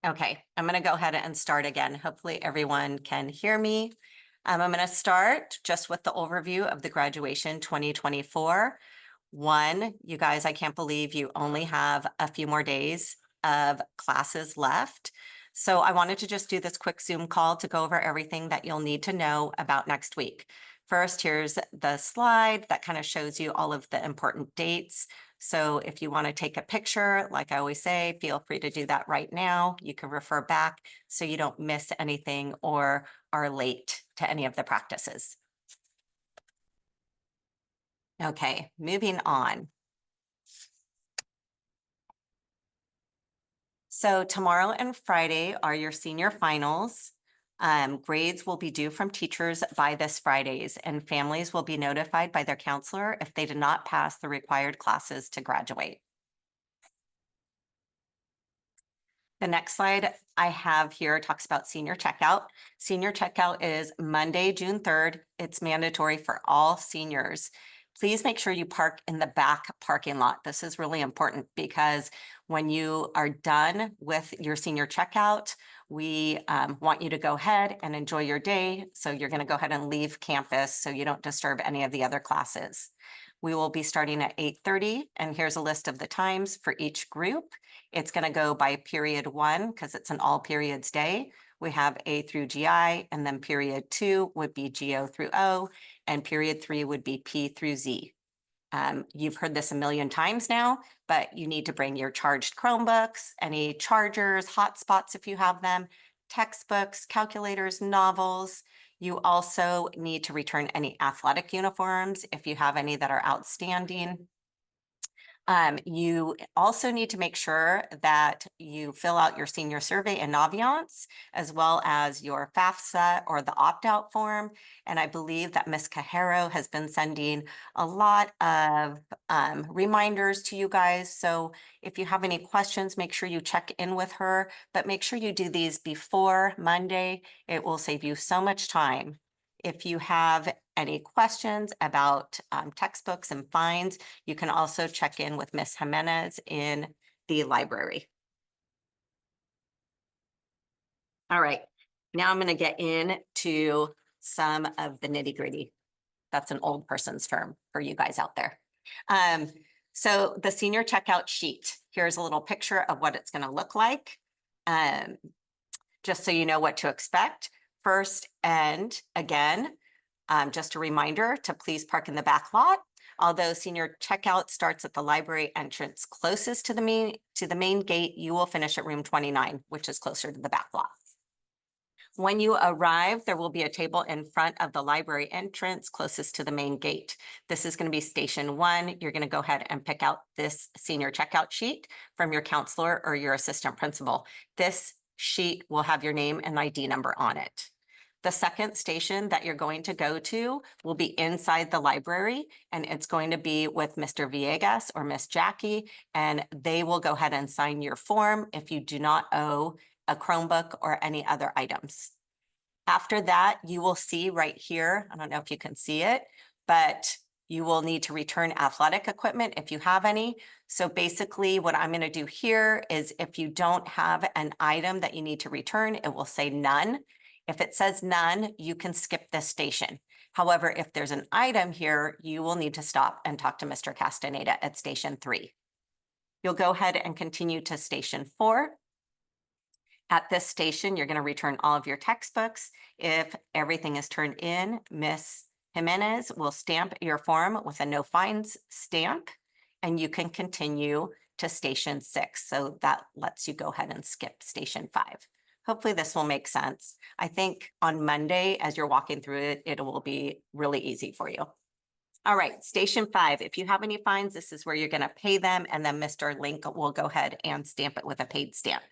Okay, I'm going to go ahead and start again. Hopefully everyone can hear me. I'm going to start just with the overview of the graduation 2024. One, you guys, I can't believe you only have a few more days of classes left. So I wanted to just do this quick Zoom call to go over everything that you'll need to know about next week. First, here's the slide that kind of shows you all of the important dates. So if you want to take a picture, like I always say, feel free to do that right now. You can refer back so you don't miss anything or are late to any of the practices. Okay, moving on. So tomorrow and Friday are your senior finals. Grades will be due from teachers by this Fridays, and families will be notified by their counselor if they did not pass the required classes to graduate. The next slide I have here talks about senior checkout. Senior checkout is Monday, June 3rd. It's mandatory for all seniors. Please make sure you park in the back parking lot. This is really important because when you are done with your senior checkout, we want you to go ahead and enjoy your day. So you're going to go ahead and leave campus so you don't disturb any of the other classes. We will be starting at 8:30, and here's a list of the times for each group. It's going to go by period 1 because it's an all periods day. We have A through GI, and then period 2 would be GO through O, and period 3 would be P through Z. You've heard this a million times now, but you need to bring your charged Chromebooks, any chargers, hotspots if you have them, textbooks, calculators, novels. You also need to return any athletic uniforms if you have any that are outstanding. You also need to make sure that you fill out your senior survey in Naviance, as well as your FAFSA or the opt-out form. And I believe that Ms. Cajero has been sending a lot of reminders to you guys. So if you have any questions, make sure you check in with her, but make sure you do these before Monday. It will save you so much time. If you have any questions about textbooks and fines, you can also check in with Ms. Jimenez in the library. All right, now I'm going to get into some of the nitty gritty. That's an old person's term for you guys out there. So the senior checkout sheet, here's a little picture of what it's going to look like. Just so you know what to expect. First, and again, just a reminder to please park in the back lot. Although senior checkout starts at the library entrance closest to the main gate, you will finish at room 29, which is closer to the back lot. When you arrive, there will be a table in front of the library entrance closest to the main gate. This is going to be station 1. You're going to go ahead and pick out this senior checkout sheet from your counselor or your assistant principal. This sheet will have your name and ID number on it. The second station that you're going to go to will be inside the library, and it's going to be with Mr. Villegas or Miss Jackie, and they will go ahead and sign your form if you do not owe a Chromebook or any other items. After that, you will see right here, I don't know if you can see it, but you will need to return athletic equipment if you have any. So basically what I'm going to do here is if you don't have an item that you need to return, it will say none. If it says none, you can skip this station. However, if there's an item here, you will need to stop and talk to Mr. Castaneda at station 3. You'll go ahead and continue to station 4. At this station, you're going to return all of your textbooks. If everything is turned in, Miss Jimenez will stamp your form with a no fines stamp, and you can continue to station 6. So that lets you go ahead and skip station 5. Hopefully this will make sense. I think on Monday, as you're walking through it, it will be really easy for you. All right, station 5. If you have any fines, this is where you're going to pay them, and then Mr. Link will go ahead and stamp it with a paid stamp.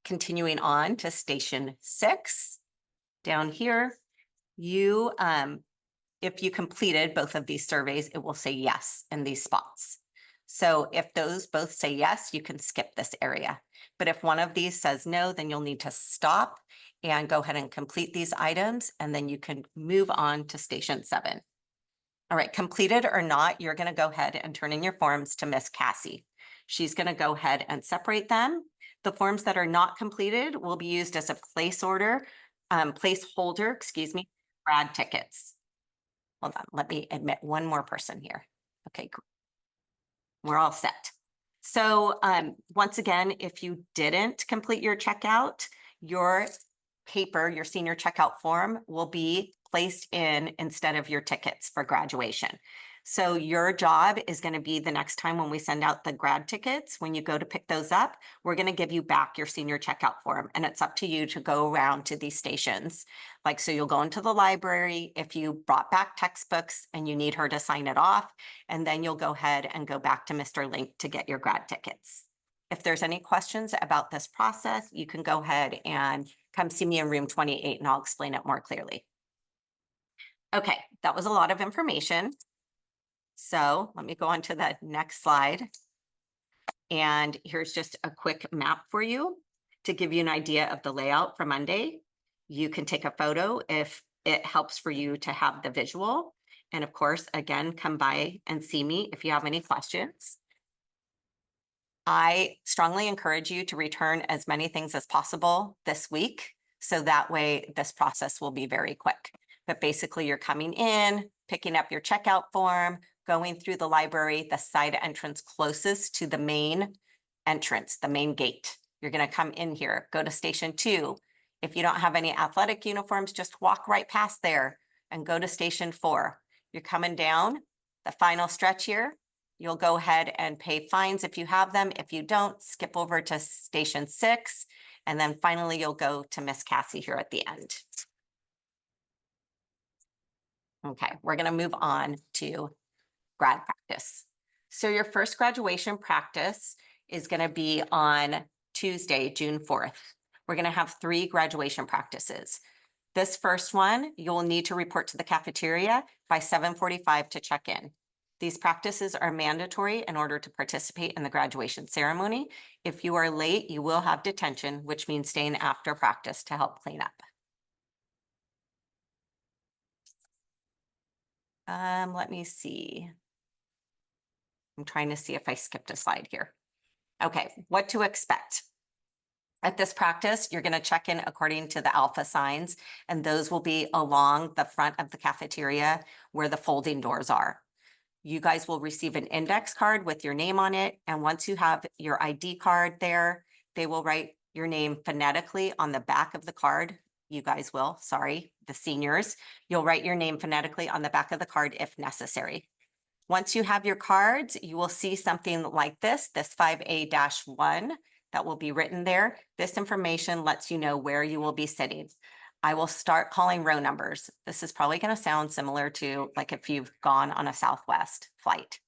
Continuing on to station 6, down here, you, if you completed both of these surveys, it will say yes in these spots. So if those both say yes, you can skip this area. But if one of these says no, then you'll need to stop and go ahead and complete these items, and then you can move on to station 7. All right, completed or not, you're going to go ahead and turn in your forms to Miss Cassie. She's going to go ahead and separate them. The forms that are not completed will be used as a placeholder, excuse me, grad tickets. Hold on, let me admit one more person here. Okay, cool. We're all set. So once again, if you didn't complete your checkout, your paper, your senior checkout form will be placed in instead of your tickets for graduation. So your job is going to be the next time when we send out the grad tickets, when you go to pick those up, we're going to give you back your senior checkout form. And it's up to you to go around to these stations. Like, so you'll go into the library if you brought back textbooks and you need her to sign it off, and then you'll go ahead and go back to Mr. Link to get your grad tickets. If there's any questions about this process, you can go ahead and come see me in room 28 and I'll explain it more clearly. Okay, that was a lot of information. So let me go on to the next slide. And here's just a quick map for you to give you an idea of the layout for Monday. You can take a photo if it helps for you to have the visual. And of course, again, come by and see me if you have any questions. I strongly encourage you to return as many things as possible this week, so that way this process will be very quick. But basically you're coming in, picking up your checkout form, going through the library, the side entrance closest to the main entrance, the main gate. You're going to come in here, go to station 2. If you don't have any athletic uniforms, just walk right past there and go to station 4. You're coming down the final stretch here. You'll go ahead and pay fines if you have them. If you don't, skip over to station 6. And then finally, you'll go to Miss Cassie here at the end. Okay, we're going to move on to grad practice. So your first graduation practice is going to be on Tuesday, June 4th. We're going to have 3 graduation practices. This first one, you'll need to report to the cafeteria by 7:45 to check in. These practices are mandatory in order to participate in the graduation ceremony. If you are late, you will have detention, which means staying after practice to help clean up. Let me see. I'm trying to see if I skipped a slide here. Okay, what to expect. At this practice, you're going to check in according to the alpha signs, and those will be along the front of the cafeteria where the folding doors are. You guys will receive an index card with your name on it, and once you have your ID card there, they will write your name phonetically on the back of the card. You guys will, sorry, the seniors. You'll write your name phonetically on the back of the card if necessary. Once you have your cards, you will see something like this 5A-1 that will be written there. This information lets you know where you will be sitting. I will start calling row numbers. This is probably going to sound similar to like if you've gone on a Southwest flight,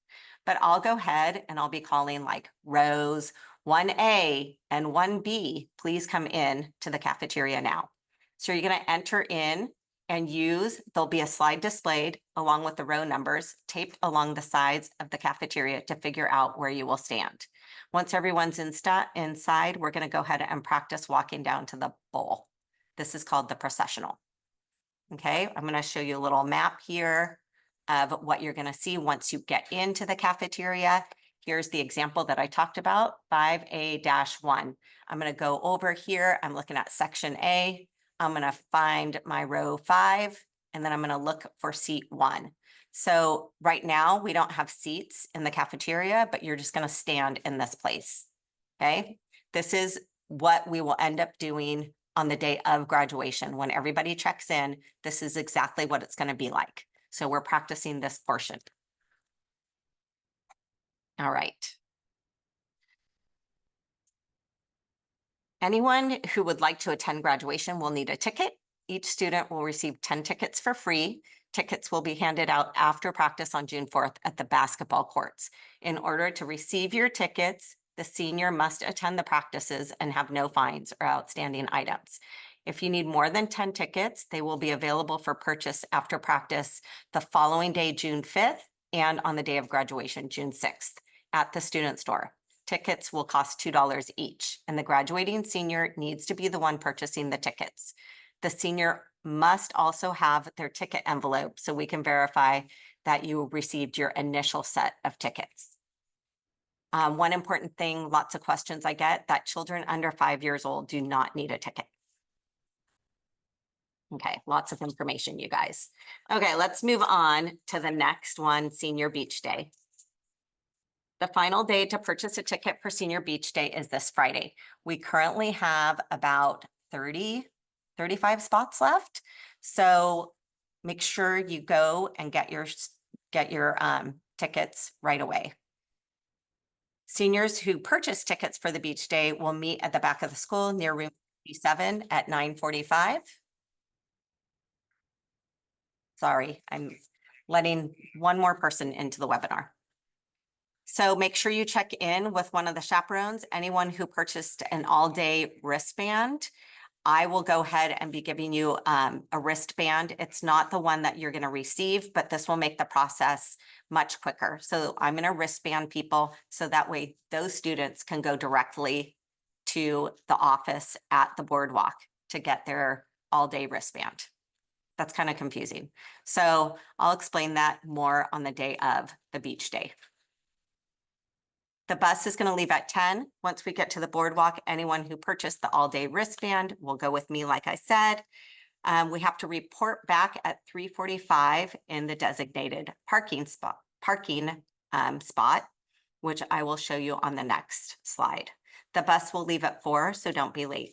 but I'll go ahead and I'll be calling like rows 1A and 1B. Please come in to the cafeteria now. So you're going to enter in and use, there'll be a slide displayed along with the row numbers taped along the sides of the cafeteria to figure out where you will stand. Once everyone's inside, we're going to go ahead and practice walking down to the bowl. This is called the processional. Okay, I'm going to show you a little map here of what you're going to see once you get into the cafeteria. Here's the example that I talked about, 5A-1. I'm going to go over here. I'm looking at section A. I'm going to find my row 5, and then I'm going to look for seat 1. So right now we don't have seats in the cafeteria, but you're just going to stand in this place. Okay, this is what we will end up doing on the day of graduation. When everybody checks in, this is exactly what it's going to be like. So we're practicing this portion. All right. Anyone who would like to attend graduation will need a ticket. Each student will receive 10 tickets for free. Tickets will be handed out after practice on June 4th at the basketball courts. In order to receive your tickets, the senior must attend the practices and have no fines or outstanding items. If you need more than 10 tickets, they will be available for purchase after practice the following day, June 5th, and on the day of graduation, June 6th, at the student store. Tickets will cost $2 each, and the graduating senior needs to be the one purchasing the tickets. The senior must also have their ticket envelope so we can verify that you received your initial set of tickets. One important thing, lots of questions I get, that children under 5 years old do not need a ticket. Okay, lots of information, you guys. Okay, let's move on to the next one, Senior Beach Day. The final day to purchase a ticket for Senior Beach Day is this Friday. We currently have about 35 spots left. So make sure you go and get your tickets right away. Seniors who purchase tickets for the beach day will meet at the back of the school near room 57 at 9:45. Sorry, I'm letting one more person into the webinar. So make sure you check in with one of the chaperones. Anyone who purchased an all-day wristband, I will go ahead and be giving you a wristband. It's not the one that you're going to receive, but this will make the process much quicker. So I'm going to wristband people so that way those students can go directly to the office at the boardwalk to get their all-day wristband. That's kind of confusing. So I'll explain that more on the day of the beach day. The bus is going to leave at 10. Once we get to the boardwalk, anyone who purchased the all-day wristband will go with me, like I said. We have to report back at 3:45 in the designated parking spot, which I will show you on the next slide. The bus will leave at 4, so don't be late.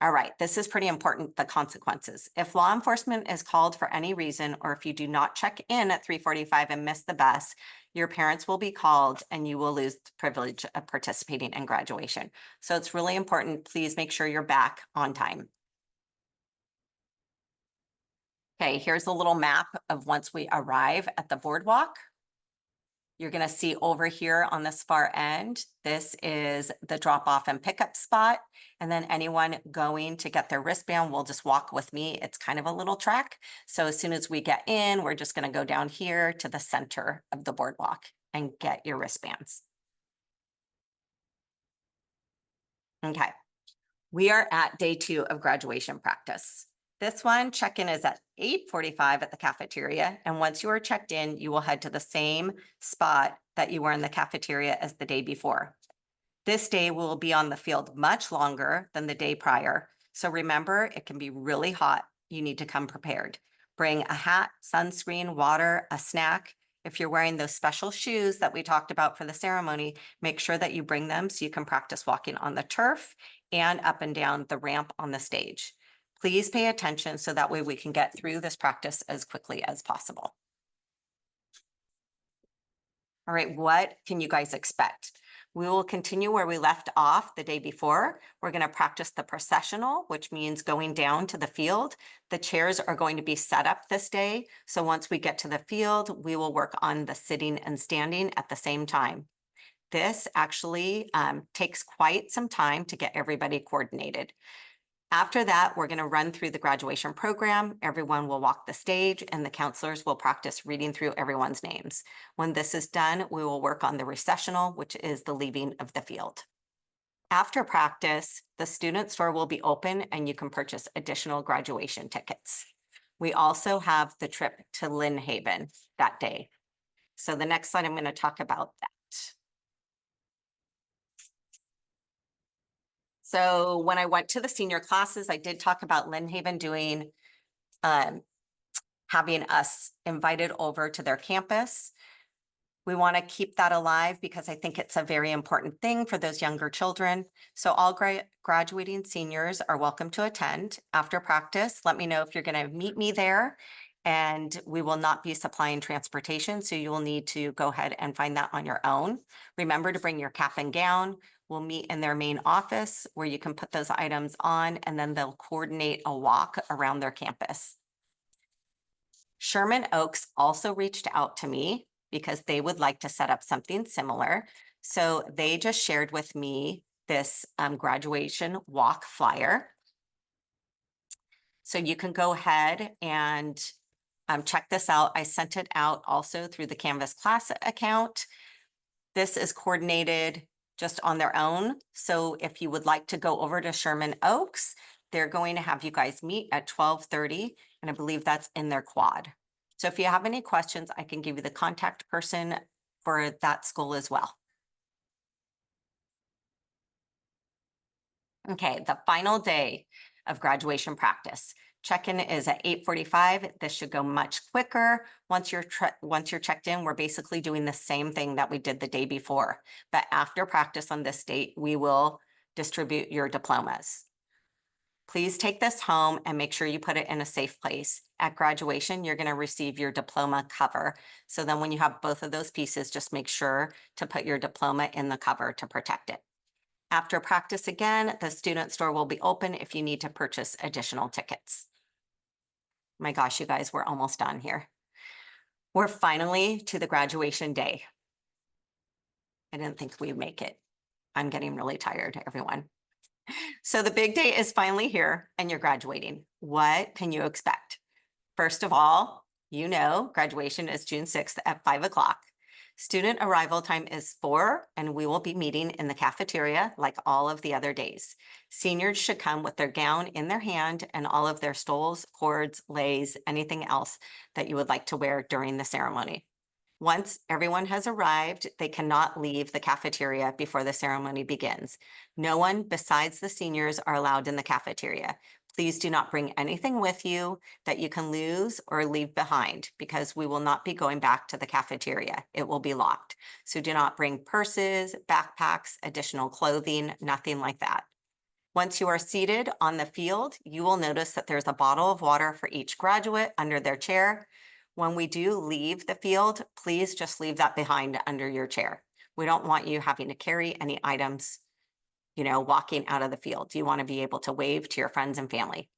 All right, this is pretty important, the consequences. If law enforcement is called for any reason, or if you do not check in at 3:45 and miss the bus, your parents will be called and you will lose the privilege of participating in graduation. So it's really important, please make sure you're back on time. Okay, here's a little map of once we arrive at the boardwalk. You're going to see over here on this far end, this is the drop off and pickup spot. And then anyone going to get their wristband will just walk with me. It's kind of a little track. So as soon as we get in, we're just going to go down here to the center of the boardwalk and get your wristbands. Okay, we are at day 2 of graduation practice. This one, check-in is at 8:45 at the cafeteria. And once you are checked in, you will head to the same spot that you were in the cafeteria as the day before. This day will be on the field much longer than the day prior. So remember, it can be really hot. You need to come prepared. Bring a hat, sunscreen, water, a snack. If you're wearing those special shoes that we talked about for the ceremony, make sure that you bring them so you can practice walking on the turf and up and down the ramp on the stage. Please pay attention so that way we can get through this practice as quickly as possible. All right, what can you guys expect? We will continue where we left off the day before. We're going to practice the processional, which means going down to the field. The chairs are going to be set up this day. So once we get to the field, we will work on the sitting and standing at the same time. This actually takes quite some time to get everybody coordinated. After that, we're going to run through the graduation program. Everyone will walk the stage and the counselors will practice reading through everyone's names. When this is done, we will work on the recessional, which is the leaving of the field. After practice, the student store will be open and you can purchase additional graduation tickets. We also have the trip to Lynn Haven that day. So the next slide, I'm going to talk about that. So when I went to the senior classes, I did talk about Lynn Haven doing, having us invited over to their campus. We want to keep that alive because I think it's a very important thing for those younger children. So all graduating seniors are welcome to attend. After practice, let me know if you're going to meet me there, and we will not be supplying transportation. So you will need to go ahead and find that on your own. Remember to bring your cap and gown. We'll meet in their main office where you can put those items on, and then they'll coordinate a walk around their campus. Sherman Oaks also reached out to me because they would like to set up something similar. So they just shared with me this graduation walk flyer. So you can go ahead and check this out. I sent it out also through the Canvas class account. This is coordinated just on their own. So if you would like to go over to Sherman Oaks, they're going to have you guys meet at 12:30, and I believe that's in their quad. So if you have any questions, I can give you the contact person for that school as well. Okay, the final day of graduation practice. Check-in is at 8:45. This should go much quicker. Once you're checked in, we're basically doing the same thing that we did the day before. But after practice on this date, we will distribute your diplomas. Please take this home and make sure you put it in a safe place. At graduation, you're going to receive your diploma cover. So then when you have both of those pieces, just make sure to put your diploma in the cover to protect it. After practice again, the student store will be open if you need to purchase additional tickets. My gosh, you guys, we're almost done here. We're finally to the graduation day. I didn't think we'd make it. I'm getting really tired, everyone. So the big day is finally here and you're graduating. What can you expect? First of all, you know, graduation is June 6th at 5 o'clock. Student arrival time is 4, and we will be meeting in the cafeteria like all of the other days. Seniors should come with their gown in their hand and all of their stoles, cords, leis, anything else that you would like to wear during the ceremony. Once everyone has arrived, they cannot leave the cafeteria before the ceremony begins. No one besides the seniors are allowed in the cafeteria. Please do not bring anything with you that you can lose or leave behind because we will not be going back to the cafeteria. It will be locked. So do not bring purses, backpacks, additional clothing, nothing like that. Once you are seated on the field, you will notice that there's a bottle of water for each graduate under their chair. When we do leave the field, please just leave that behind under your chair. We don't want you having to carry any items, walking out of the field. You want to be able to wave to your friends and family.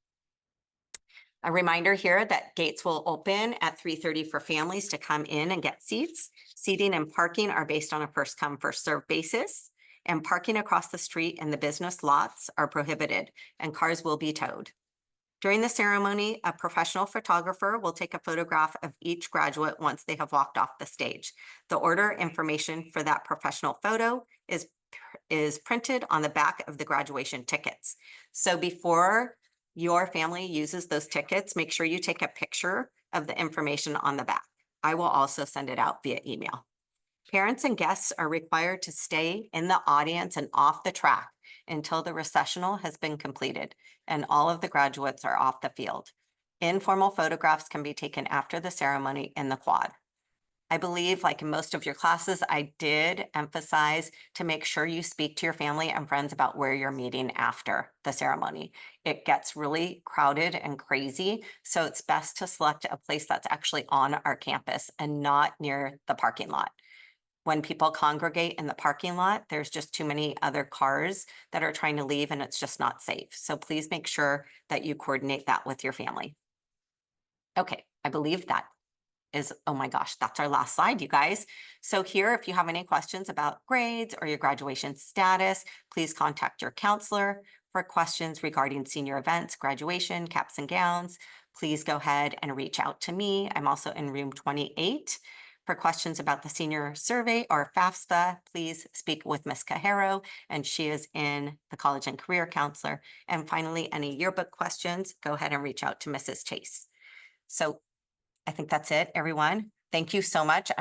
A reminder here that gates will open at 3:30 for families to come in and get seats. Seating and parking are based on a first come, first served basis, and parking across the street in the business lots are prohibited and cars will be towed. During the ceremony, a professional photographer will take a photograph of each graduate once they have walked off the stage. The order information for that professional photo is printed on the back of the graduation tickets. So before your family uses those tickets, make sure you take a picture of the information on the back. I will also send it out via email. Parents and guests are required to stay in the audience and off the track until the recessional has been completed and all of the graduates are off the field. Informal photographs can be taken after the ceremony in the quad. I believe, like in most of your classes, I did emphasize to make sure you speak to your family and friends about where you're meeting after the ceremony. It gets really crowded and crazy, so it's best to select a place that's actually on our campus and not near the parking lot. When people congregate in the parking lot, there's just too many other cars that are trying to leave and it's just not safe. So please make sure that you coordinate that with your family. Okay, I believe that is, oh my gosh, that's our last slide, you guys. So here, if you have any questions about grades or your graduation status, please contact your counselor. For questions regarding senior events, graduation, caps and gowns, please go ahead and reach out to me. I'm also in room 28. For questions about the senior survey or FAFSA, please speak with Ms. Cajero, and she is in the college and career counselor. And finally, any yearbook questions, go ahead and reach out to Mrs. Chase. So I think that's it, everyone. Thank you so much.